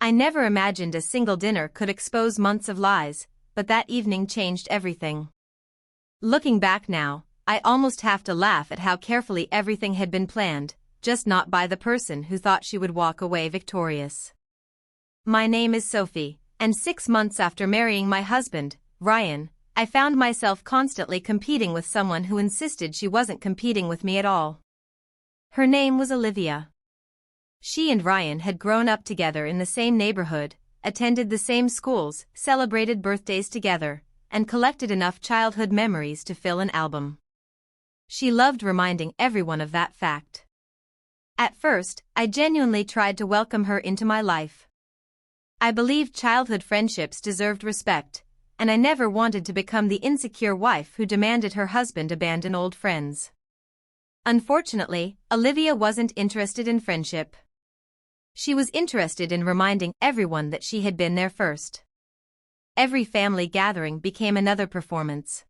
I never imagined a single dinner could expose months of lies, but that evening changed everything. Looking back now, I almost have to laugh at how carefully everything had been planned, just not by the person who thought she would walk away victorious. My name is Sophie, and 6 months after marrying my husband, Ryan, I found myself constantly competing with someone who insisted she wasn't competing with me at all. Her name was Olivia. She and Ryan had grown up together in the same neighborhood, attended the same schools, celebrated birthdays together, and collected enough childhood memories to fill an album. She loved reminding everyone of that fact. At first, I genuinely tried to welcome her into my life. I believed childhood friendships deserved respect, and I never wanted to become the insecure wife who demanded her husband abandon old friends. Unfortunately, Olivia wasn't interested in friendship. She was interested in reminding everyone that she had been there first. Every family gathering became another performance.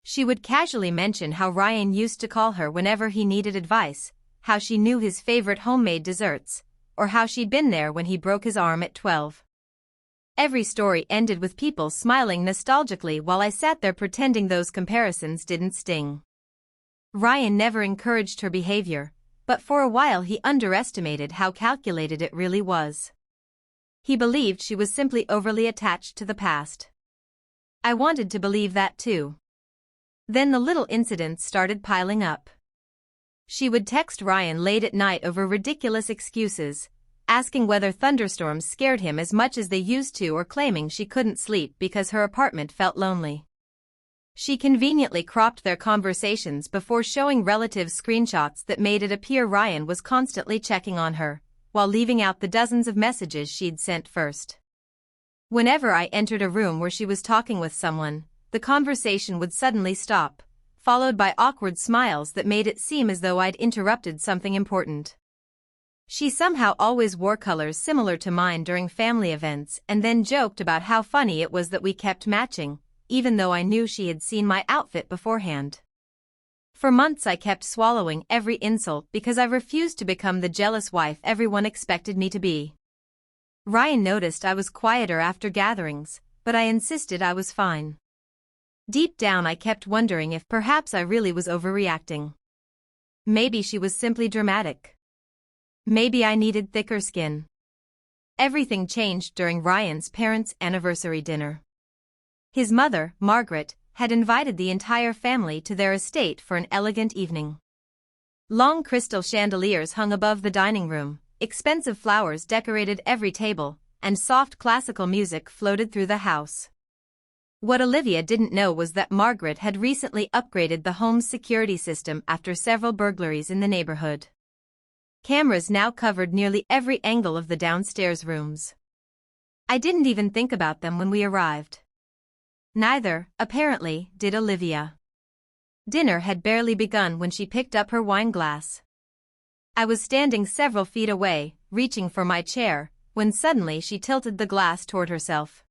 She would casually mention how Ryan used to call her whenever he needed advice, how she knew his favorite homemade desserts, or how she'd been there when he broke his arm at 12. Every story ended with people smiling nostalgically while I sat there pretending those comparisons didn't sting. Ryan never encouraged her behavior, but for a while he underestimated how calculated it really was. He believed she was simply overly attached to the past. I wanted to believe that too. Then the little incidents started piling up. She would text Ryan late at night over ridiculous excuses, asking whether thunderstorms scared him as much as they used to or claiming she couldn't sleep because her apartment felt lonely. She conveniently cropped their conversations before showing relatives screenshots that made it appear Ryan was constantly checking on her, while leaving out the dozens of messages she'd sent first. Whenever I entered a room where she was talking with someone, the conversation would suddenly stop, followed by awkward smiles that made it seem as though I'd interrupted something important. She somehow always wore colors similar to mine during family events and then joked about how funny it was that we kept matching, even though I knew she had seen my outfit beforehand. For months I kept swallowing every insult because I refused to become the jealous wife everyone expected me to be. Ryan noticed I was quieter after gatherings, but I insisted I was fine. Deep down I kept wondering if perhaps I really was overreacting. Maybe she was simply dramatic. Maybe I needed thicker skin. Everything changed during Ryan's parents' anniversary dinner. His mother, Margaret, had invited the entire family to their estate for an elegant evening. Long crystal chandeliers hung above the dining room, expensive flowers decorated every table, and soft classical music floated through the house. What Olivia didn't know was that Margaret had recently upgraded the home's security system after several burglaries in the neighborhood. Cameras now covered nearly every angle of the downstairs rooms. I didn't even think about them when we arrived. Neither, apparently, did Olivia. Dinner had barely begun when she picked up her wine glass. I was standing several feet away, reaching for my chair, when suddenly she tilted the glass toward herself.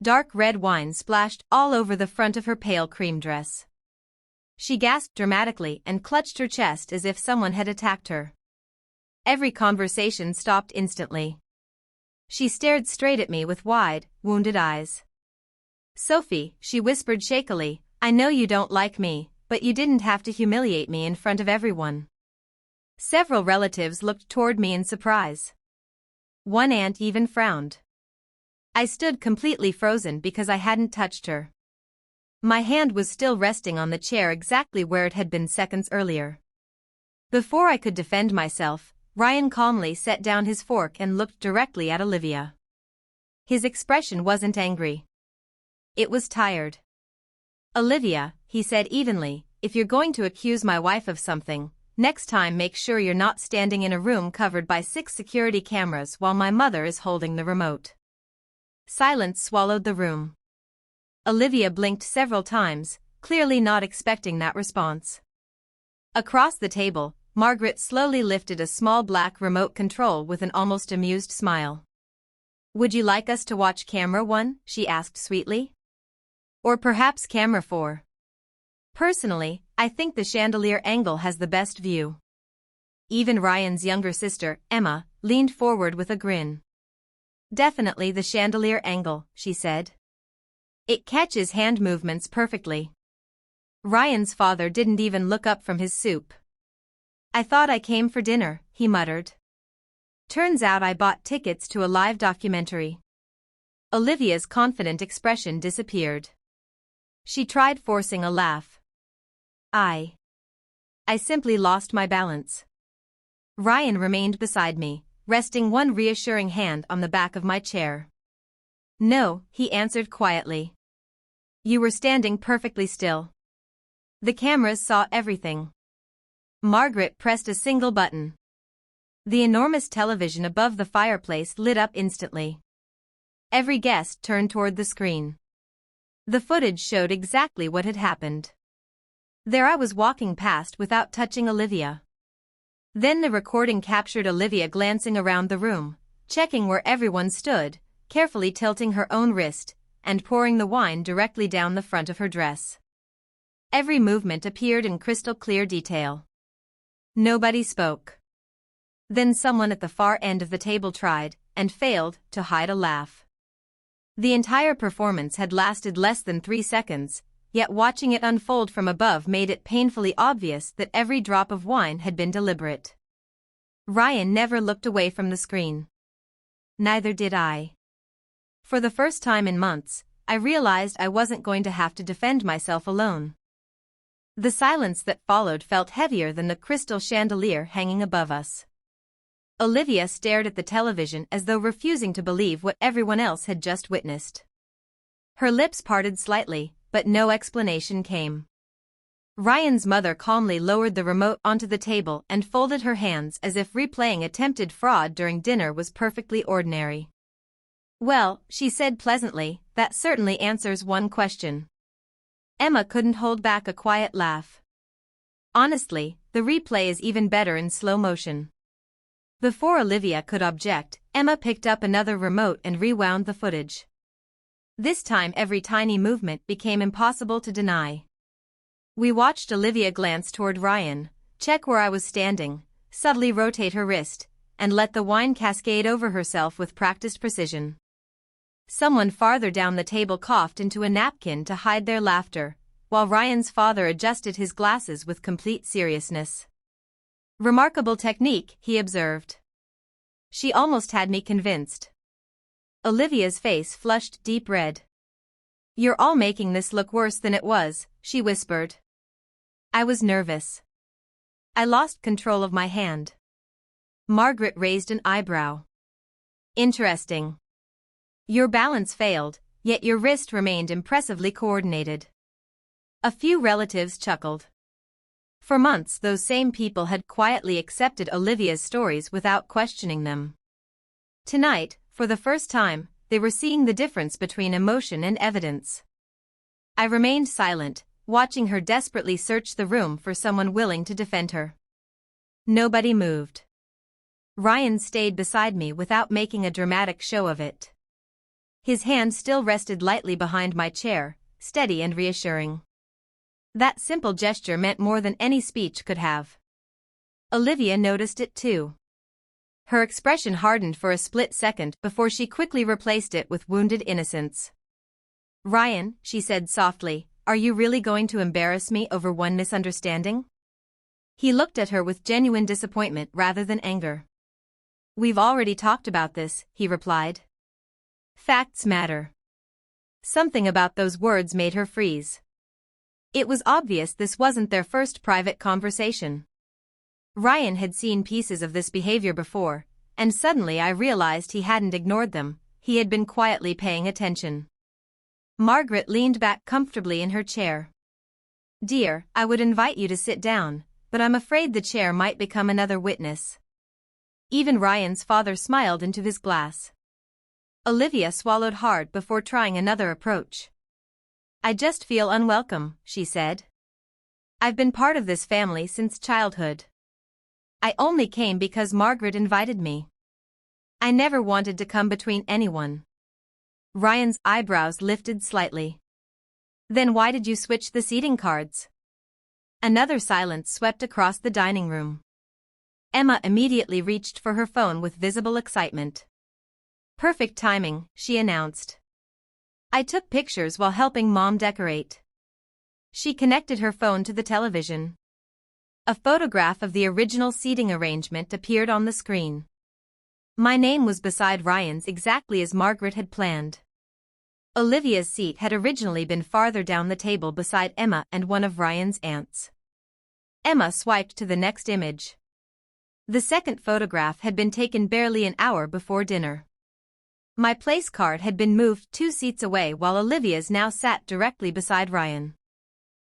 Dark red wine splashed all over the front of her pale cream dress. She gasped dramatically and clutched her chest as if someone had attacked her. Every conversation stopped instantly. She stared straight at me with wide, wounded eyes. "Sophie," she whispered shakily, "I know you don't like me, but you didn't have to humiliate me in front of everyone." Several relatives looked toward me in surprise. One aunt even frowned. I stood completely frozen because I hadn't touched her. My hand was still resting on the chair exactly where it had been seconds earlier. Before I could defend myself, Ryan calmly set down his fork and looked directly at Olivia. His expression wasn't angry. It was tired. "Olivia," he said evenly, "if you're going to accuse my wife of something, next time make sure you're not standing in a room covered by 6 security cameras while my mother is holding the remote." Silence swallowed the room. Olivia blinked several times, clearly not expecting that response. Across the table, Margaret slowly lifted a small black remote control with an almost amused smile. "Would you like us to watch camera 1?" she asked sweetly. "Or perhaps camera 4? Personally, I think the chandelier angle has the best view." Even Ryan's younger sister, Emma, leaned forward with a grin. Definitely the chandelier angle, she said. It catches hand movements perfectly. Ryan's father didn't even look up from his soup. I thought I came for dinner, he muttered. Turns out I bought tickets to a live documentary. Olivia's confident expression disappeared. She tried forcing a laugh. I simply lost my balance. Ryan remained beside me, resting one reassuring hand on the back of my chair. No, he answered quietly. You were standing perfectly still. The cameras saw everything. Margaret pressed a single button. The enormous television above the fireplace lit up instantly. Every guest turned toward the screen. The footage showed exactly what had happened. There I was walking past without touching Olivia. Then the recording captured Olivia glancing around the room, checking where everyone stood, carefully tilting her own wrist, and pouring the wine directly down the front of her dress. Every movement appeared in crystal clear detail. Nobody spoke. Then someone at the far end of the table tried, and failed, to hide a laugh. The entire performance had lasted less than 3 seconds, yet watching it unfold from above made it painfully obvious that every drop of wine had been deliberate. Ryan never looked away from the screen. Neither did I. For the first time in months, I realized I wasn't going to have to defend myself alone. The silence that followed felt heavier than the crystal chandelier hanging above us. Olivia stared at the television as though refusing to believe what everyone else had just witnessed. Her lips parted slightly, but no explanation came. Ryan's mother calmly lowered the remote onto the table and folded her hands as if replaying attempted fraud during dinner was perfectly ordinary. Well, she said pleasantly, that certainly answers one question. Emma couldn't hold back a quiet laugh. Honestly, the replay is even better in slow motion. Before Olivia could object, Emma picked up another remote and rewound the footage. This time every tiny movement became impossible to deny. We watched Olivia glance toward Ryan, check where I was standing, subtly rotate her wrist, and let the wine cascade over herself with practiced precision. Someone farther down the table coughed into a napkin to hide their laughter, while Ryan's father adjusted his glasses with complete seriousness. Remarkable technique, he observed. She almost had me convinced. Olivia's face flushed deep red. You're all making this look worse than it was, she whispered. I was nervous. I lost control of my hand. Margaret raised an eyebrow. Interesting. Your balance failed, yet your wrist remained impressively coordinated. A few relatives chuckled. For months those same people had quietly accepted Olivia's stories without questioning them. Tonight, for the first time, they were seeing the difference between emotion and evidence. I remained silent, watching her desperately search the room for someone willing to defend her. Nobody moved. Ryan stayed beside me without making a dramatic show of it. His hand still rested lightly behind my chair, steady and reassuring. That simple gesture meant more than any speech could have. Olivia noticed it too. Her expression hardened for a split second before she quickly replaced it with wounded innocence. Ryan, she said softly, are you really going to embarrass me over one misunderstanding? He looked at her with genuine disappointment rather than anger. We've already talked about this, he replied. Facts matter. Something about those words made her freeze. It was obvious this wasn't their first private conversation. Ryan had seen pieces of this behavior before, and suddenly I realized he hadn't ignored them, he had been quietly paying attention. Margaret leaned back comfortably in her chair. Dear, I would invite you to sit down, but I'm afraid the chair might become another witness. Even Ryan's father smiled into his glass. Olivia swallowed hard before trying another approach. I just feel unwelcome, she said. I've been part of this family since childhood. I only came because Margaret invited me. I never wanted to come between anyone. Ryan's eyebrows lifted slightly. Then why did you switch the seating cards? Another silence swept across the dining room. Emma immediately reached for her phone with visible excitement. Perfect timing, she announced. I took pictures while helping Mom decorate. She connected her phone to the television. A photograph of the original seating arrangement appeared on the screen. My name was beside Ryan's exactly as Margaret had planned. Olivia's seat had originally been farther down the table beside Emma and one of Ryan's aunts. Emma swiped to the next image. The second photograph had been taken barely an hour before dinner. My place card had been moved 2 seats away while Olivia's now sat directly beside Ryan.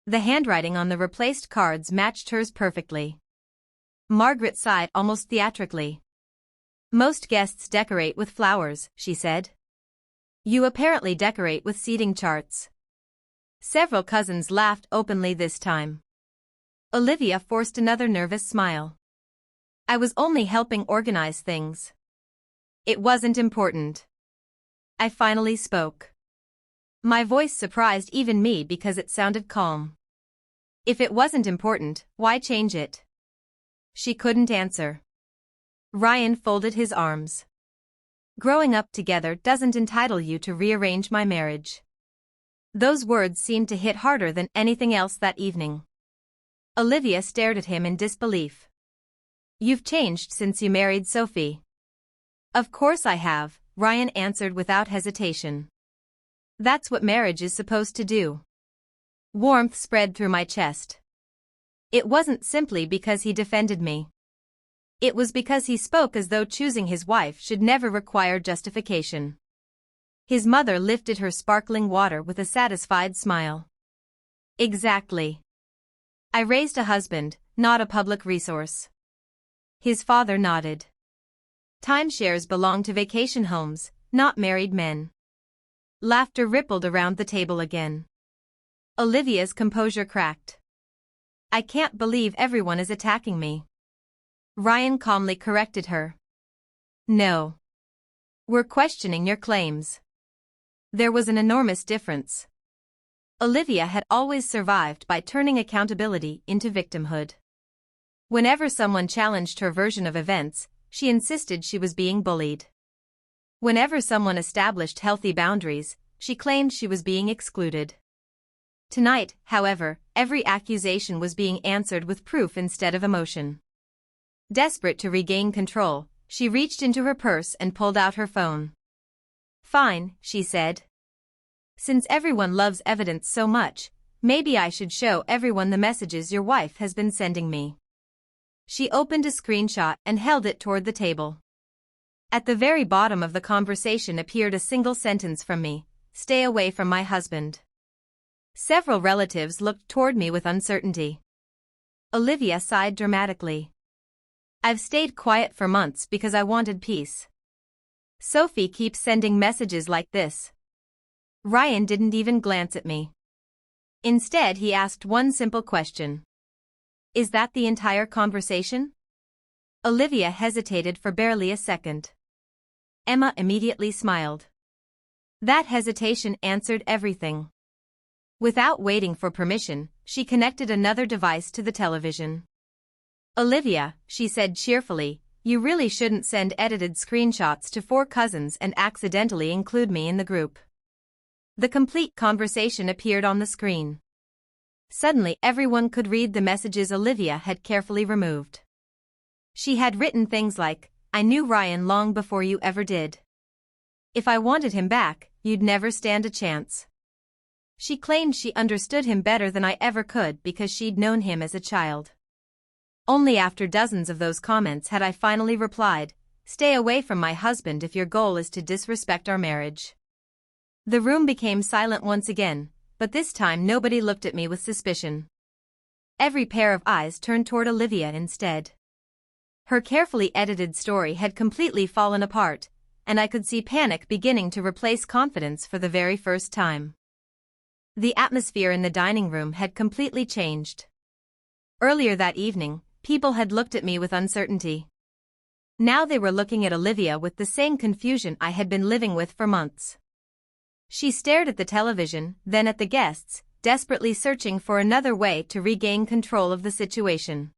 The handwriting on the replaced cards matched hers perfectly. Margaret sighed almost theatrically. Most guests decorate with flowers, she said. You apparently decorate with seating charts. Several cousins laughed openly this time. Olivia forced another nervous smile. I was only helping organize things. It wasn't important. I finally spoke. My voice surprised even me because it sounded calm. If it wasn't important, why change it? She couldn't answer. Ryan folded his arms. Growing up together doesn't entitle you to rearrange my marriage. Those words seemed to hit harder than anything else that evening. Olivia stared at him in disbelief. You've changed since you married Sophie. Of course I have, Ryan answered without hesitation. That's what marriage is supposed to do. Warmth spread through my chest. It wasn't simply because he defended me. It was because he spoke as though choosing his wife should never require justification. His mother lifted her sparkling water with a satisfied smile. Exactly. I raised a husband, not a public resource. His father nodded. Timeshares belong to vacation homes, not married men. Laughter rippled around the table again. Olivia's composure cracked. I can't believe everyone is attacking me. Ryan calmly corrected her. No. We're questioning your claims. There was an enormous difference. Olivia had always survived by turning accountability into victimhood. Whenever someone challenged her version of events, she insisted she was being bullied. Whenever someone established healthy boundaries, she claimed she was being excluded. Tonight, however, every accusation was being answered with proof instead of emotion. Desperate to regain control, she reached into her purse and pulled out her phone. Fine, she said. Since everyone loves evidence so much, maybe I should show everyone the messages your wife has been sending me. She opened a screenshot and held it toward the table. At the very bottom of the conversation appeared a single sentence from me: stay away from my husband. Several relatives looked toward me with uncertainty. Olivia sighed dramatically. I've stayed quiet for months because I wanted peace. Sophie keeps sending messages like this. Ryan didn't even glance at me. Instead, he asked one simple question. Is that the entire conversation? Olivia hesitated for barely a second. Emma immediately smiled. That hesitation answered everything. Without waiting for permission, she connected another device to the television. Olivia, she said cheerfully, you really shouldn't send edited screenshots to 4 cousins and accidentally include me in the group. The complete conversation appeared on the screen. Suddenly everyone could read the messages Olivia had carefully removed. She had written things like, I knew Ryan long before you ever did. If I wanted him back, you'd never stand a chance. She claimed she understood him better than I ever could because she'd known him as a child. Only after dozens of those comments had I finally replied, stay away from my husband if your goal is to disrespect our marriage. The room became silent once again, but this time nobody looked at me with suspicion. Every pair of eyes turned toward Olivia instead. Her carefully edited story had completely fallen apart, and I could see panic beginning to replace confidence for the very first time. The atmosphere in the dining room had completely changed. Earlier that evening, people had looked at me with uncertainty. Now they were looking at Olivia with the same confusion I had been living with for months. She stared at the television, then at the guests, desperately searching for another way to regain control of the situation.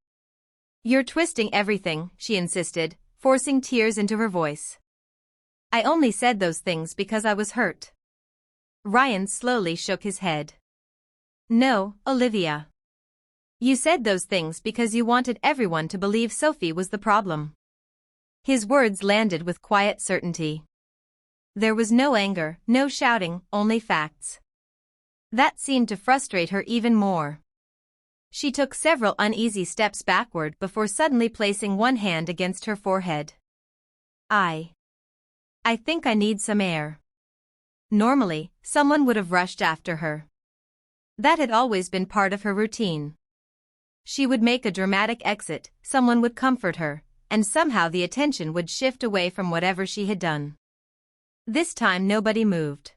You're twisting everything, she insisted, forcing tears into her voice. I only said those things because I was hurt. Ryan slowly shook his head. No, Olivia. You said those things because you wanted everyone to believe Sophie was the problem. His words landed with quiet certainty. There was no anger, no shouting, only facts. That seemed to frustrate her even more. She took several uneasy steps backward before suddenly placing one hand against her forehead. I think I need some air. Normally, someone would have rushed after her. That had always been part of her routine. She would make a dramatic exit, someone would comfort her, and somehow the attention would shift away from whatever she had done. This time nobody moved.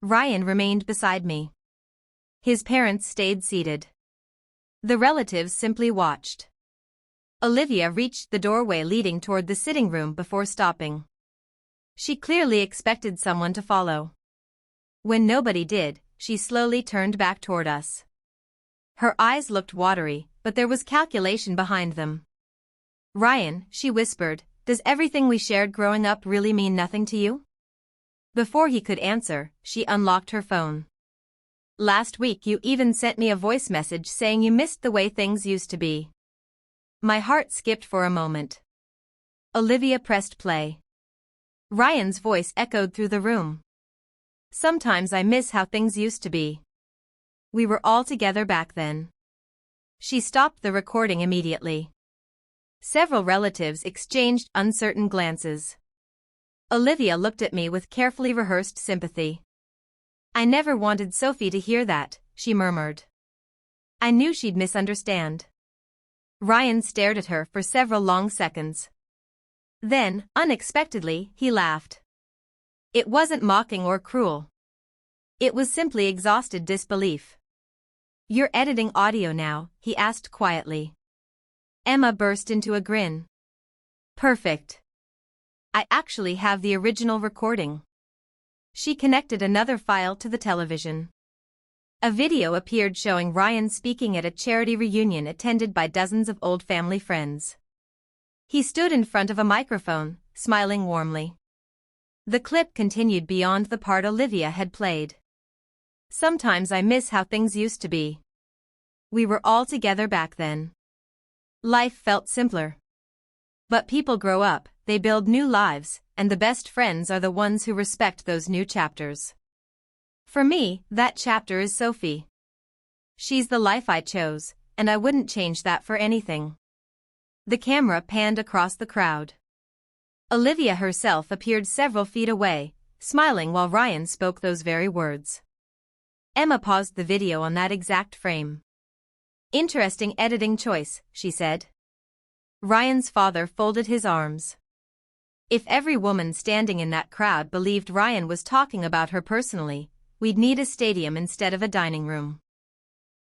Ryan remained beside me. His parents stayed seated. The relatives simply watched. Olivia reached the doorway leading toward the sitting room before stopping. She clearly expected someone to follow. When nobody did, she slowly turned back toward us. Her eyes looked watery, but there was calculation behind them. Ryan, she whispered, does everything we shared growing up really mean nothing to you? Before he could answer, she unlocked her phone. Last week you even sent me a voice message saying you missed the way things used to be. My heart skipped for a moment. Olivia pressed play. Ryan's voice echoed through the room. Sometimes I miss how things used to be. We were all together back then. She stopped the recording immediately. Several relatives exchanged uncertain glances. Olivia looked at me with carefully rehearsed sympathy. I never wanted Sophie to hear that, she murmured. I knew she'd misunderstand. Ryan stared at her for several long seconds. Then, unexpectedly, he laughed. It wasn't mocking or cruel. It was simply exhausted disbelief. You're editing audio now, he asked quietly. Emma burst into a grin. Perfect. I actually have the original recording. She connected another file to the television. A video appeared showing Ryan speaking at a charity reunion attended by dozens of old family friends. He stood in front of a microphone, smiling warmly. The clip continued beyond the part Olivia had played. Sometimes I miss how things used to be. We were all together back then. Life felt simpler. But people grow up, they build new lives, and the best friends are the ones who respect those new chapters. For me, that chapter is Sophie. She's the life I chose, and I wouldn't change that for anything. The camera panned across the crowd. Olivia herself appeared several feet away, smiling while Ryan spoke those very words. Emma paused the video on that exact frame. Interesting editing choice, she said. Ryan's father folded his arms. If every woman standing in that crowd believed Ryan was talking about her personally, we'd need a stadium instead of a dining room.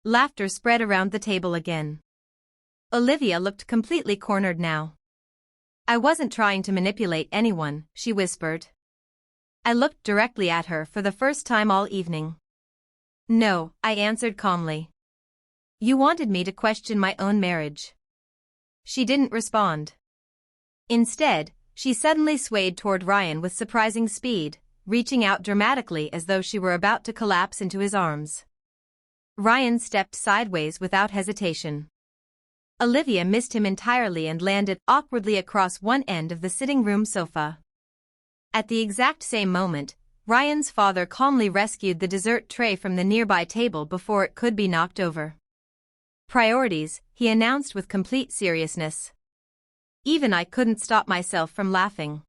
Laughter spread around the table again. Olivia looked completely cornered now. I wasn't trying to manipulate anyone, she whispered. I looked directly at her for the first time all evening. No, I answered calmly. You wanted me to question my own marriage. She didn't respond. Instead, she suddenly swayed toward Ryan with surprising speed, reaching out dramatically as though she were about to collapse into his arms. Ryan stepped sideways without hesitation. Olivia missed him entirely and landed awkwardly across one end of the sitting room sofa. At the exact same moment, Ryan's father calmly rescued the dessert tray from the nearby table before it could be knocked over. Priorities, he announced with complete seriousness. Even I couldn't stop myself from laughing.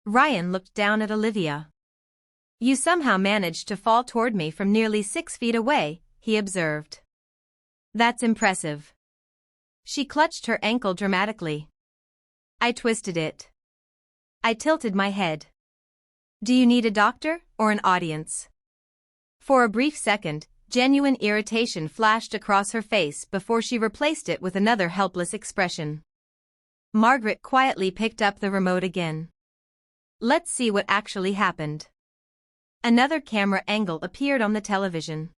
Ryan looked down at Olivia. You somehow managed to fall toward me from nearly 6 feet away, he observed. That's impressive. She clutched her ankle dramatically. I twisted it. I tilted my head. Do you need a doctor or an audience? For a brief second, genuine irritation flashed across her face before she replaced it with another helpless expression. Margaret quietly picked up the remote again. Let's see what actually happened. Another camera angle appeared on the television.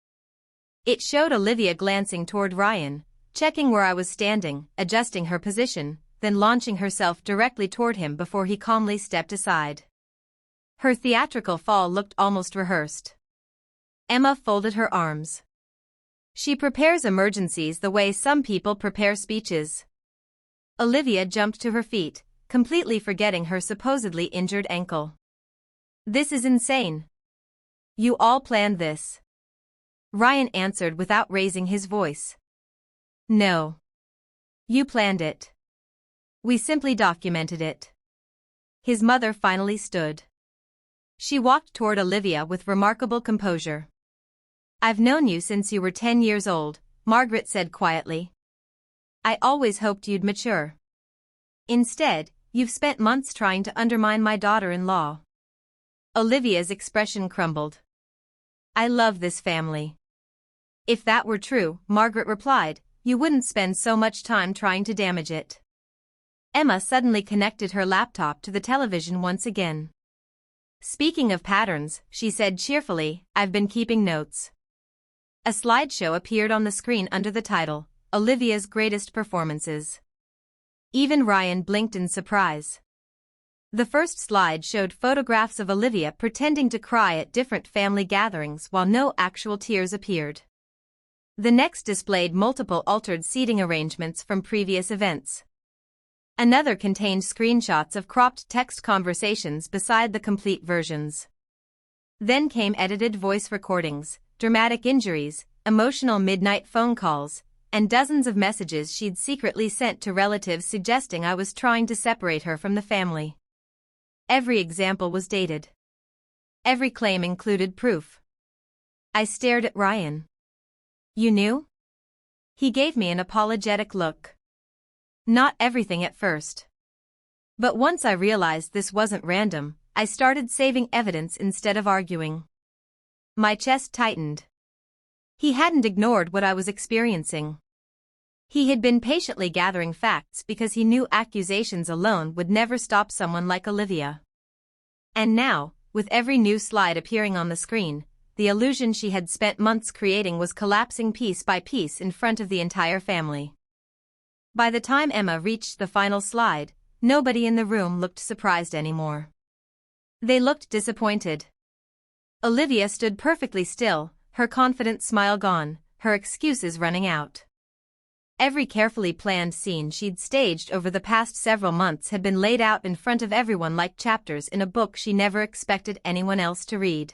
It showed Olivia glancing toward Ryan, checking where I was standing, adjusting her position, then launching herself directly toward him before he calmly stepped aside. Her theatrical fall looked almost rehearsed. Emma folded her arms. She prepares emergencies the way some people prepare speeches. Olivia jumped to her feet, completely forgetting her supposedly injured ankle. This is insane. You all planned this. Ryan answered without raising his voice. No. You planned it. We simply documented it. His mother finally stood. She walked toward Olivia with remarkable composure. I've known you since you were 10 years old, Margaret said quietly. I always hoped you'd mature. Instead, you've spent months trying to undermine my daughter-in-law. Olivia's expression crumbled. I love this family. If that were true, Margaret replied, you wouldn't spend so much time trying to damage it. Emma suddenly connected her laptop to the television once again. Speaking of patterns, she said cheerfully, I've been keeping notes. A slideshow appeared on the screen under the title, Olivia's Greatest Performances. Even Ryan blinked in surprise. The first slide showed photographs of Olivia pretending to cry at different family gatherings while no actual tears appeared. The next displayed multiple altered seating arrangements from previous events. Another contained screenshots of cropped text conversations beside the complete versions. Then came edited voice recordings, dramatic injuries, emotional midnight phone calls, and dozens of messages she'd secretly sent to relatives suggesting I was trying to separate her from the family. Every example was dated. Every claim included proof. I stared at Ryan. You knew? He gave me an apologetic look. Not everything at first. But once I realized this wasn't random, I started saving evidence instead of arguing. My chest tightened. He hadn't ignored what I was experiencing. He had been patiently gathering facts because he knew accusations alone would never stop someone like Olivia. And now, with every new slide appearing on the screen, the illusion she had spent months creating was collapsing piece by piece in front of the entire family. By the time Emma reached the final slide, nobody in the room looked surprised anymore. They looked disappointed. Olivia stood perfectly still, her confident smile gone, her excuses running out. Every carefully planned scene she'd staged over the past several months had been laid out in front of everyone like chapters in a book she never expected anyone else to read.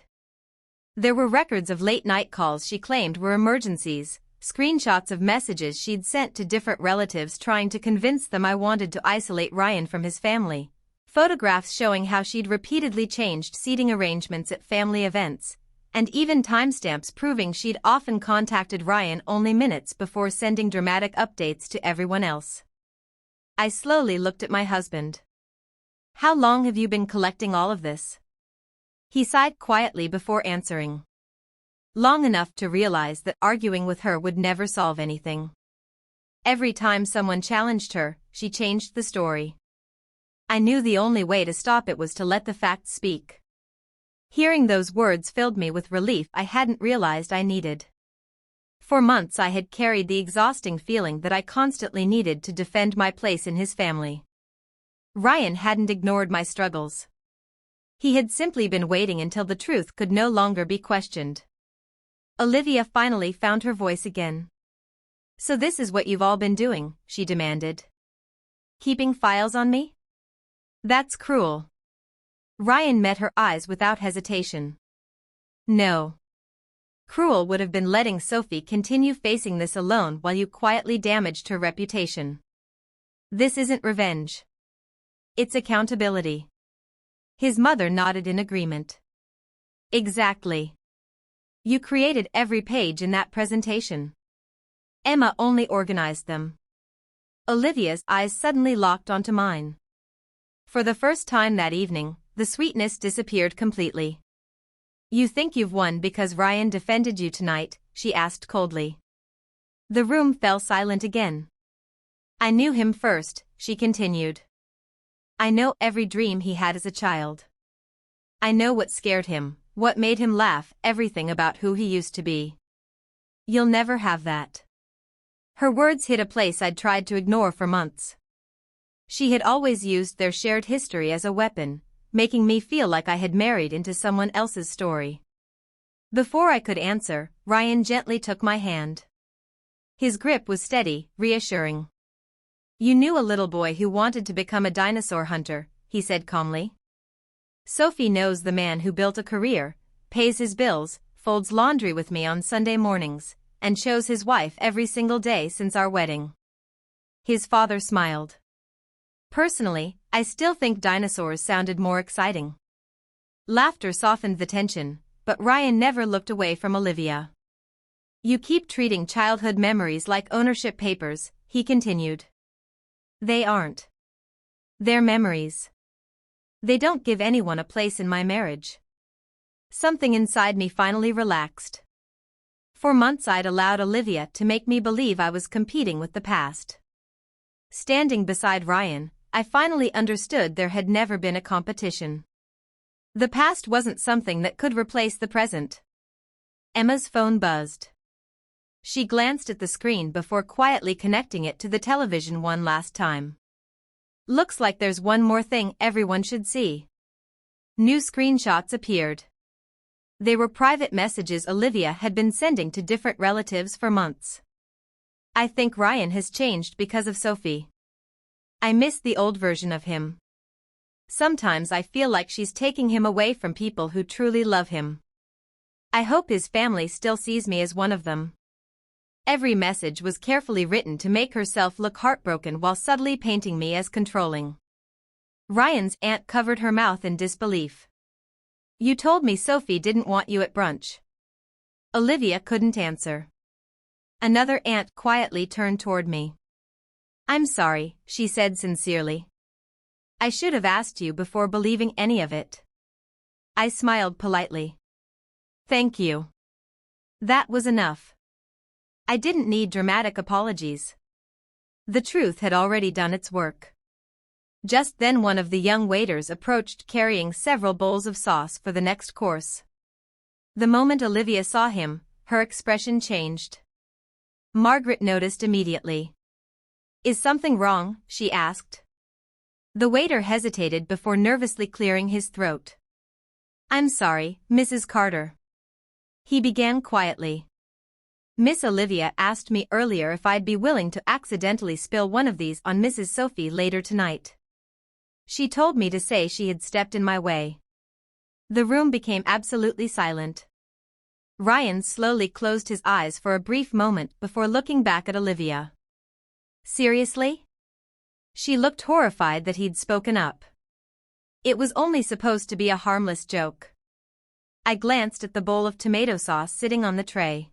There were records of late-night calls she claimed were emergencies, screenshots of messages she'd sent to different relatives trying to convince them I wanted to isolate Ryan from his family, photographs showing how she'd repeatedly changed seating arrangements at family events, and even timestamps proving she'd often contacted Ryan only minutes before sending dramatic updates to everyone else. I slowly looked at my husband. How long have you been collecting all of this? He sighed quietly before answering. Long enough to realize that arguing with her would never solve anything. Every time someone challenged her, she changed the story. I knew the only way to stop it was to let the facts speak. Hearing those words filled me with relief I hadn't realized I needed. For months I had carried the exhausting feeling that I constantly needed to defend my place in his family. Ryan hadn't ignored my struggles. He had simply been waiting until the truth could no longer be questioned. Olivia finally found her voice again. So this is what you've all been doing, she demanded. Keeping files on me? That's cruel. Ryan met her eyes without hesitation. No. Cruel would have been letting Sophie continue facing this alone while you quietly damaged her reputation. This isn't revenge. It's accountability. His mother nodded in agreement. Exactly. You created every page in that presentation. Emma only organized them. Olivia's eyes suddenly locked onto mine. For the first time that evening, the sweetness disappeared completely. You think you've won because Ryan defended you tonight? She asked coldly. The room fell silent again. I knew him first, she continued. I know every dream he had as a child. I know what scared him, what made him laugh, everything about who he used to be. You'll never have that. Her words hit a place I'd tried to ignore for months. She had always used their shared history as a weapon, making me feel like I had married into someone else's story. Before I could answer, Ryan gently took my hand. His grip was steady, reassuring. "You knew a little boy who wanted to become a dinosaur hunter," he said calmly. "Sophie knows the man who built a career, pays his bills, folds laundry with me on Sunday mornings, and shows his wife every single day since our wedding." His father smiled. Personally, I still think dinosaurs sounded more exciting. Laughter softened the tension, but Ryan never looked away from Olivia. "You keep treating childhood memories like ownership papers," he continued. "They aren't. They're memories. They don't give anyone a place in my marriage." Something inside me finally relaxed. For months I'd allowed Olivia to make me believe I was competing with the past. Standing beside Ryan, I finally understood there had never been a competition. The past wasn't something that could replace the present. Emma's phone buzzed. She glanced at the screen before quietly connecting it to the television one last time. "Looks like there's one more thing everyone should see." New screenshots appeared. They were private messages Olivia had been sending to different relatives for months. "I think Ryan has changed because of Sophie. I miss the old version of him. Sometimes I feel like she's taking him away from people who truly love him. I hope his family still sees me as one of them." Every message was carefully written to make herself look heartbroken while subtly painting me as controlling. Ryan's aunt covered her mouth in disbelief. "You told me Sophie didn't want you at brunch." Olivia couldn't answer. Another aunt quietly turned toward me. "I'm sorry," she said sincerely. "I should have asked you before believing any of it." I smiled politely. "Thank you." That was enough. I didn't need dramatic apologies. The truth had already done its work. Just then one of the young waiters approached carrying several bowls of sauce for the next course. The moment Olivia saw him, her expression changed. Margaret noticed immediately. "Is something wrong?" she asked. The waiter hesitated before nervously clearing his throat. "I'm sorry, Mrs. Carter." He began quietly. "Miss Olivia asked me earlier if I'd be willing to accidentally spill one of these on Mrs. Sophie later tonight. She told me to say she had stepped in my way." The room became absolutely silent. Ryan slowly closed his eyes for a brief moment before looking back at Olivia. "Seriously?" She looked horrified that he'd spoken up. "It was only supposed to be a harmless joke." I glanced at the bowl of tomato sauce sitting on the tray.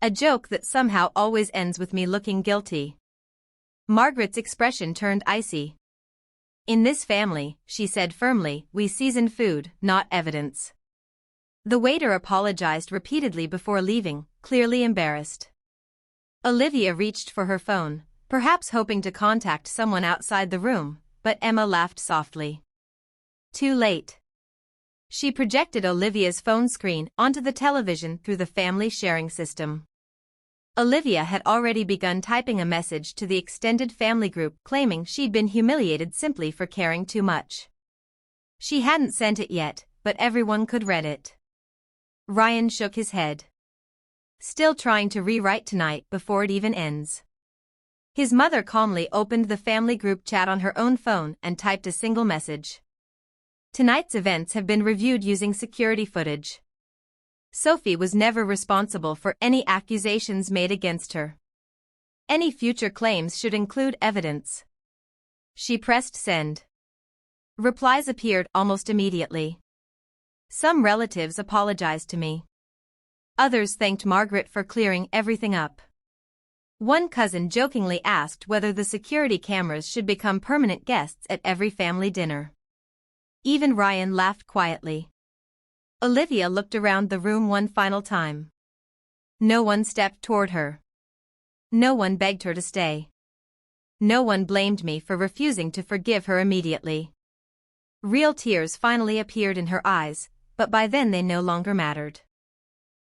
A joke that somehow always ends with me looking guilty. Margaret's expression turned icy. "In this family," she said firmly, "we season food, not evidence." The waiter apologized repeatedly before leaving, clearly embarrassed. Olivia reached for her phone, perhaps hoping to contact someone outside the room, but Emma laughed softly. Too late. She projected Olivia's phone screen onto the television through the family sharing system. Olivia had already begun typing a message to the extended family group claiming she'd been humiliated simply for caring too much. She hadn't sent it yet, but everyone could read it. Ryan shook his head. "Still trying to rewrite tonight before it even ends." His mother calmly opened the family group chat on her own phone and typed a single message. "Tonight's events have been reviewed using security footage. Sophie was never responsible for any accusations made against her. Any future claims should include evidence." She pressed send. Replies appeared almost immediately. Some relatives apologized to me. Others thanked Margaret for clearing everything up. One cousin jokingly asked whether the security cameras should become permanent guests at every family dinner. Even Ryan laughed quietly. Olivia looked around the room one final time. No one stepped toward her. No one begged her to stay. No one blamed me for refusing to forgive her immediately. Real tears finally appeared in her eyes, but by then they no longer mattered.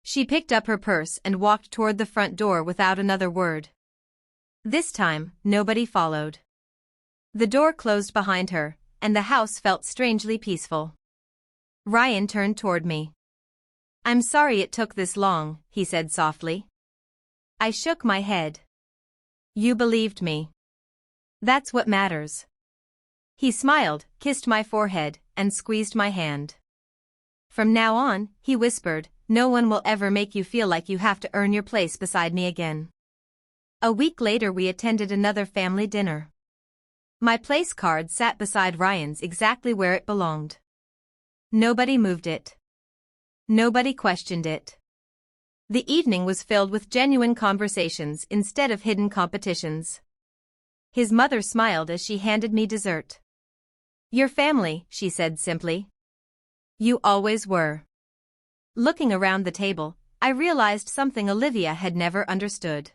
She picked up her purse and walked toward the front door without another word. This time, nobody followed. The door closed behind her, and the house felt strangely peaceful. Ryan turned toward me. "I'm sorry it took this long," he said softly. I shook my head. "You believed me. That's what matters." He smiled, kissed my forehead, and squeezed my hand. "From now on," he whispered, "no one will ever make you feel like you have to earn your place beside me again." A week later we attended another family dinner. My place card sat beside Ryan's exactly where it belonged. Nobody moved it. Nobody questioned it. The evening was filled with genuine conversations instead of hidden competitions. His mother smiled as she handed me dessert. "Your family," she said simply. "You always were." Looking around the table, I realized something Olivia had never understood.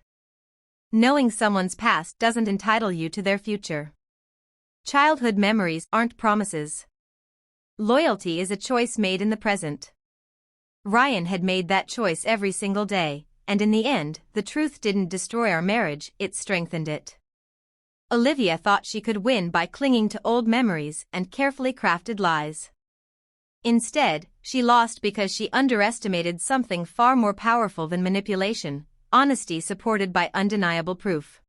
Knowing someone's past doesn't entitle you to their future. Childhood memories aren't promises. Loyalty is a choice made in the present. Ryan had made that choice every single day, and in the end, the truth didn't destroy our marriage, it strengthened it. Olivia thought she could win by clinging to old memories and carefully crafted lies. Instead, she lost because she underestimated something far more powerful than manipulation: honesty supported by undeniable proof.